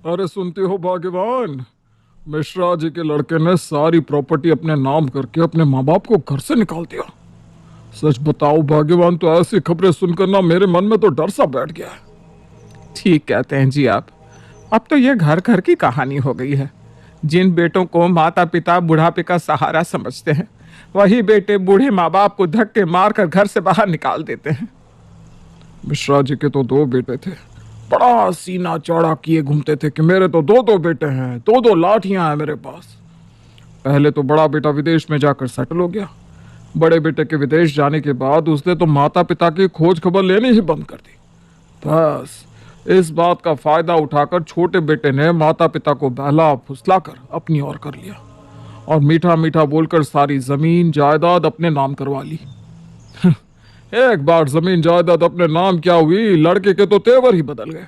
अरे सुनते हो भाग्यवान, मिश्रा जी के लड़के ने सारी प्रॉपर्टी अपने नाम करके अपने माँ बाप को घर से निकाल दिया। सच बताओ भाग्यवान, तो ऐसी खबरें सुनकर ना मेरे मन में तो डर सा बैठ गया है। ठीक कहते हैं जी आप। अब तो ये घर घर की कहानी हो गई है। जिन बेटों को माता पिता बुढ़ापे का सहारा समझते हैं, वही बेटे बूढ़े माँ बाप को धक्के मारकर घर से बाहर निकाल देते हैं। मिश्रा जी के तो दो बेटे थे, बड़ा सीना चौड़ा किए घूमते थे कि मेरे तो दो दो बेटे हैं, दो दो लाठियां हैं मेरे पास। पहले तो बड़ा बेटा विदेश में जाकर सेटल हो गया। बड़े बेटे के विदेश जाने के बाद उसने तो माता पिता की खोज खबर लेनी ही बंद कर दी। बस इस बात का फायदा उठाकर छोटे बेटे ने माता पिता को बहला फुसलाकर अपनी ओर कर लिया और मीठा मीठा बोलकर सारी जमीन जायदाद अपने नाम करवा ली। एक बार जमीन जायदाद अपने नाम क्या हुई, लड़के के तो तेवर ही बदल गए।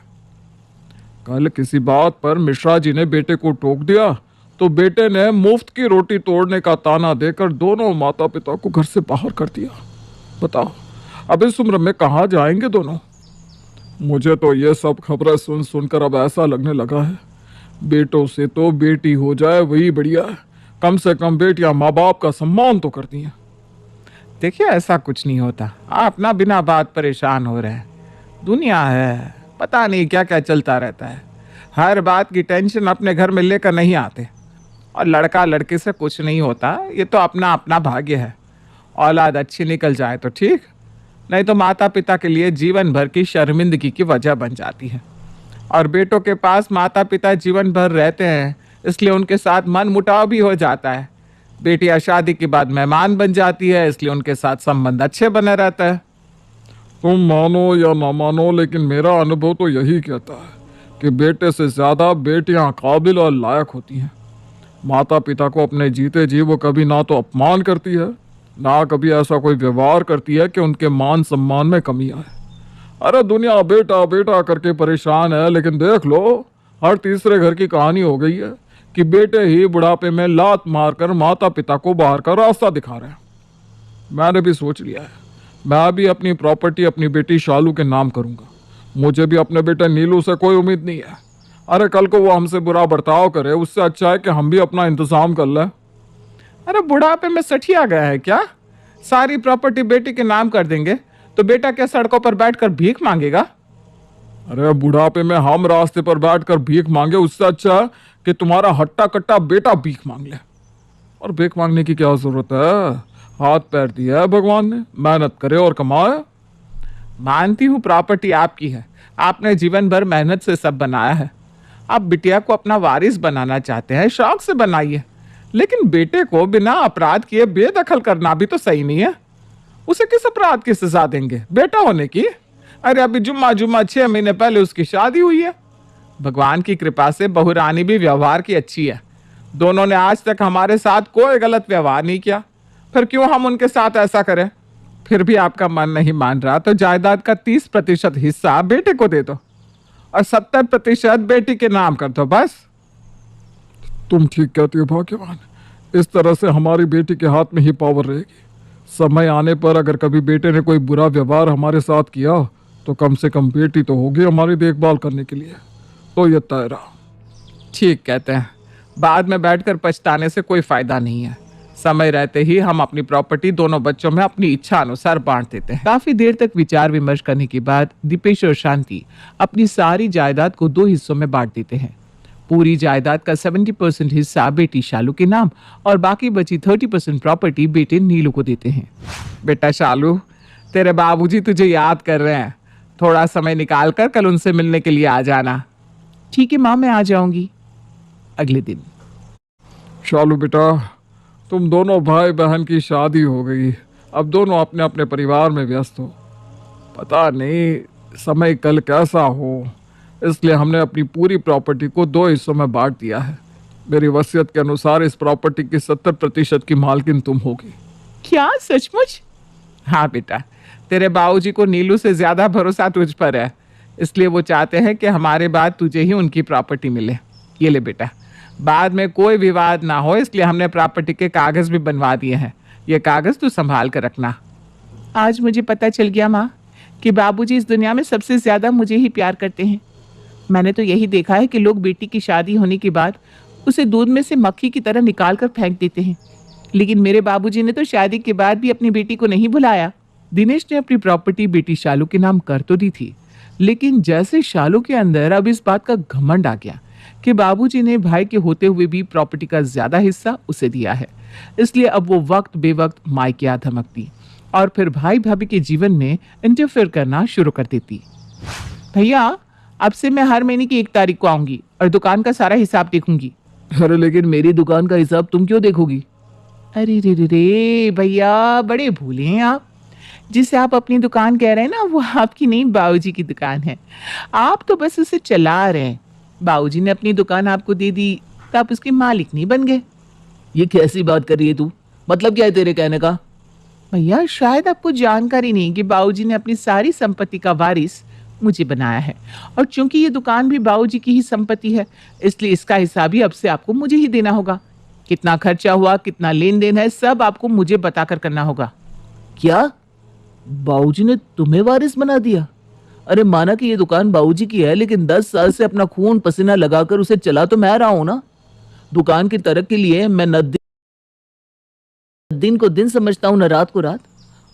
कल किसी बात पर मिश्रा जी ने बेटे को टोक दिया तो बेटे ने मुफ्त की रोटी तोड़ने का ताना देकर दोनों माता पिता को घर से बाहर कर दिया। बताओ अब इस उम्र में कहाँ जाएंगे दोनों। मुझे तो ये सब खबरें सुन सुनकर अब ऐसा लगने लगा है, बेटों से तो बेटी हो जाए वही बढ़िया है। कम से कम बेटियां माँ बाप का सम्मान तो करती हैं। देखिए, ऐसा कुछ नहीं होता। आप ना बिना बात परेशान हो रहे हैं। दुनिया है, पता नहीं क्या क्या चलता रहता है। हर बात की टेंशन अपने घर में लेकर नहीं आते। और लड़का लड़के से कुछ नहीं होता, ये तो अपना अपना भाग्य है। औलाद अच्छी निकल जाए तो ठीक, नहीं तो माता पिता के लिए जीवन भर की शर्मिंदगी की वजह बन जाती है। और बेटों के पास माता पिता जीवन भर रहते हैं, इसलिए उनके साथ मन मुटाव भी हो जाता है। बेटियां शादी के बाद मेहमान बन जाती है, इसलिए उनके साथ संबंध अच्छे बने रहता है। तुम मानो या ना मानो, लेकिन मेरा अनुभव तो यही कहता है कि बेटे से ज्यादा बेटियां काबिल और लायक होती हैं। माता पिता को अपने जीते जी वो कभी ना तो अपमान करती है, ना कभी ऐसा कोई व्यवहार करती है कि उनके मान सम्मान में कमी आए। अरे दुनिया बेटा बेटा करके परेशान है, लेकिन देख लो हर तीसरे घर की कहानी हो गई है कि बेटे ही बुढ़ापे में लात मारकर माता पिता को बाहर का रास्ता दिखा रहे हैं। मैंने भी सोच लिया है, मैं भी अपनी प्रॉपर्टी अपनी बेटी शालू के नाम करूंगा। मुझे भी अपने बेटे नीलू से कोई उम्मीद नहीं है। अरे कल को वो हमसे बुरा बर्ताव करे, उससे अच्छा है कि हम भी अपना इंतजाम कर लें। अरे बुढ़ापे में सठिया गया है क्या? सारी प्रॉपर्टी बेटी के नाम कर देंगे तो बेटा क्या सड़कों पर बैठकर भीख मांगेगा? अरे बुढ़ापे में हम रास्ते पर बैठकर भीख मांगे, उससे अच्छा है कि तुम्हारा हट्टा कट्टा बेटा भीख मांग ले। और भीख मांगने की क्या जरूरत है, हाथ पैर दिया है भगवान ने, मेहनत करे और कमाए। मानती हूँ प्रॉपर्टी आपकी है, आपने जीवन भर मेहनत से सब बनाया है। आप बिटिया को अपना वारिस बनाना चाहते हैं, शौक से बनाइए। लेकिन बेटे को बिना अपराध किए बेदखल करना भी तो सही नहीं है। उसे किस अपराध की सजा देंगे, बेटा होने की? अरे अभी जुम्मा जुम्मा 6 महीने पहले उसकी शादी हुई है। भगवान की कृपा से बहू रानी भी व्यवहार की अच्छी है। दोनों ने आज तक हमारे साथ कोई गलत व्यवहार नहीं किया, फिर क्यों हम उनके साथ ऐसा करें? फिर भी आपका मन नहीं मान रहा तो जायदाद का 30% हिस्सा बेटे को दे दो और 70% बेटी के नाम कर दो बस। तुम ठीक कहती हो भाग्यवान, इस तरह से हमारी बेटी के हाथ में ही पावर रहेगी। समय आने पर अगर कभी बेटे ने कोई बुरा व्यवहार हमारे साथ किया तो कम से कम बेटी तो होगी हमारी देखभाल करने के लिए। तो ये तय रहा। ठीक कहते हैं, बाद में बैठकर पछताने से कोई फायदा नहीं है। समय रहते ही हम अपनी प्रॉपर्टी दोनों बच्चों में अपनी इच्छा अनुसार बांट देते हैं। काफी देर तक विचार विमर्श करने के बाद दीपेश और शांति अपनी सारी जायदाद को 2 हिस्सों में बांट देते हैं। पूरी जायदाद का 70% हिस्सा बेटी शालू के नाम और बाकी बची 30% प्रॉपर्टी बेटे नीलू को देते हैं। बेटा शालू, तेरे बाबूजी तुझे याद कर रहे हैं। थोड़ा समय निकाल कर कल उनसे मिलने के लिए आ जाना। ठीक है माँ, मैं आ जाऊंगी। अगले दिन। शालू बेटा, तुम दोनों भाई बहन की शादी हो गई, अब दोनों अपने अपने परिवार में व्यस्त हो। पता नहीं समय कल कैसा हो, इसलिए हमने अपनी पूरी प्रॉपर्टी को 2 हिस्सों में बांट दिया है। मेरी वसीयत के अनुसार इस प्रॉपर्टी की 70% की मालकिन तुम होगी। क्या सचमुच? हाँ बेटा, तेरे बाबूजी को नीलू से ज्यादा भरोसा तुझ पर है, इसलिए वो चाहते हैं कि हमारे बाद तुझे ही उनकी प्रॉपर्टी मिले। ये ले बेटा, बाद में कोई विवाद ना हो इसलिए हमने प्रॉपर्टी के कागज भी बनवा दिए हैं। ये कागज तू संभाल कर रखना। आज मुझे पता चल गया माँ कि बाबूजी इस दुनिया में सबसे ज्यादा मुझे ही प्यार करते हैं। मैंने तो यही देखा है कि लोग बेटी की शादी होने के बाद उसे दूध में से मक्खी की तरह निकाल कर फेंक देते हैं, लेकिन मेरे बाबूजी ने तो शादी के बाद भी अपनी बेटी को नहीं भुलाया। दिनेश ने अपनी प्रॉपर्टी बेटी शालू के नाम कर तो दी थी, लेकिन जैसे शालू के अंदर अब इस बात का घमंड आ गया कि बाबूजी ने भाई के होते हुए भी प्रॉपर्टी का ज्यादा हिस्सा उसे दिया है, इसलिए अब वो वक्त बेवक्त मायके आ धमकती और फिर भाई भाभी के जीवन में इंटरफेयर करना शुरू कर देती। भैया, अब से मैं हर महीने की 1 तारीख को आऊंगी और दुकान का सारा हिसाब देखूंगी। अरे लेकिन मेरी दुकान का हिसाब तुम क्यों देखोगी? अरे रे रे रे भैया, बड़े भूले हैं आप। जिसे आप अपनी दुकान कह रहे हैं ना, वो आपकी नहीं, बाबूजी की दुकान है। आप तो बस उसे चला रहे हैं। बाबूजी ने अपनी दुकान आपको दे दी तो आप उसके मालिक नहीं बन गए। ये कैसी बात कर रही है तू? मतलब क्या है तेरे कहने का? भैया, शायद आपको जानकारी नहीं कि बाबूजी ने अपनी सारी संपत्ति का वारिस मुझे बनाया है, और चूंकि ये दुकान भी बाबूजी की ही संपत्ति है, इसलिए इसका हिसाब भी अब से आपको मुझे ही देना होगा। कितना खर्चा हुआ, कितना लेन देन है, सब आपको मुझे बताकर करना होगा। क्या बाबूजी ने तुम्हें वारिस बना दिया? अरे माना कि ये दुकान बाबूजी की है, लेकिन 10 साल से अपना खून पसीना लगाकर उसे चला तो मैं रहा हूं ना। दुकान की तरक्की के लिए मैं न दिन को दिन समझता हूँ, न रात को रात।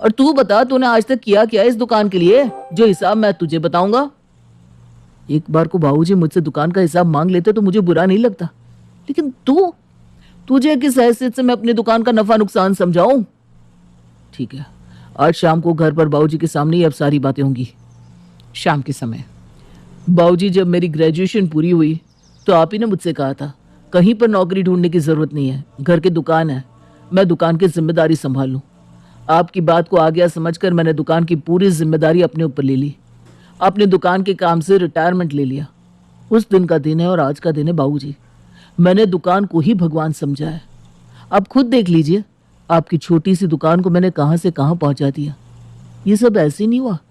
और तू बता, तूने आज तक किया क्या इस दुकान के लिए, जो हिसाब मैं तुझे बताऊंगा? एक बार को बाबूजी मुझसे दुकान का हिसाब मांग लेते तो मुझे बुरा नहीं लगता, लेकिन तुझे किस हैसियत से मैं अपनी दुकान का नफा नुकसान समझाऊं? ठीक है, आज शाम को घर पर बाबूजी के सामने ही अब सारी बातें होंगी। शाम के समय बाबूजी, जब मेरी ग्रेजुएशन पूरी हुई तो आप ही ने मुझसे कहा था कहीं पर नौकरी ढूंढने की जरूरत नहीं है, घर की दुकान है, मैं दुकान की जिम्मेदारी संभाल लूं। आपकी बात को आ गया समझकर मैंने दुकान की पूरी जिम्मेदारी अपने ऊपर ले ली। अपने दुकान के काम से रिटायरमेंट ले लिया। उस दिन का दिन है और आज का दिन है बाबूजी। मैंने दुकान को ही भगवान समझा है। आप खुद देख लीजिए, आपकी छोटी सी दुकान को मैंने कहां से कहां पहुंचा दिया। ये सब ऐसे नहीं हुआ।